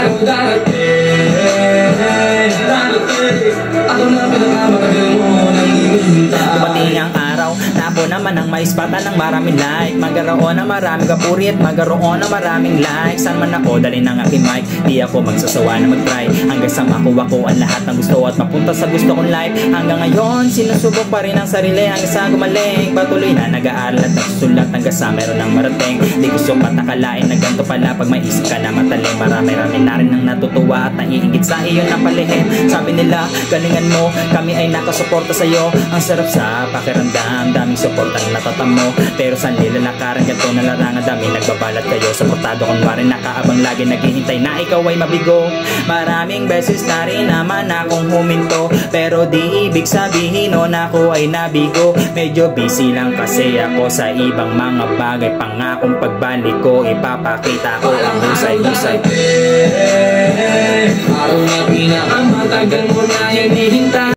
araw darating, ako na pinakamatagal mo nang hinihintay. Dumating ang araw na ako naman ang may spota ng maraming like. Magkaroon ng maraming kapuri at magkaroon ng maraming like. Saan man ako, dali ng aking mic. Di ako magsasawa na mag-try hanggang sa makuha ko ang lahat ng gusto at mapunta sa gusto kong life. Hanggang ngayon, sinusubok pa rin ang sarili hanggang sa gumaling. Patuloy na nag-aaral at nagsusulat hanggang sa meron ng marating. Di gusto patakalain na ganito pala pag may isip ka na mataling. Marami-rami na rin ang natutuwa at naiingit sa iyo ng palihim. Sabi nila, galingan mo, kami ay nakasuporta sa'yo. Ang sarap sa pakiramdam, daming suporta na natatamo. Pero saan nilalakaran ganito na larangan, dami nagbabalat kayo. Suportado kunwari nakaabang lagi naghihintay na ikaw ay mabigo. Maraming beses na rin naman akong huminto, pero di ibig sabihin no na ako ay nabigo. Medyo busy lang kasi ako sa ibang mga bagay. Pangakong pagbalik ko, ipapakita ko ang husay-husay. Araw na pinakamatagal mo na hinihintay.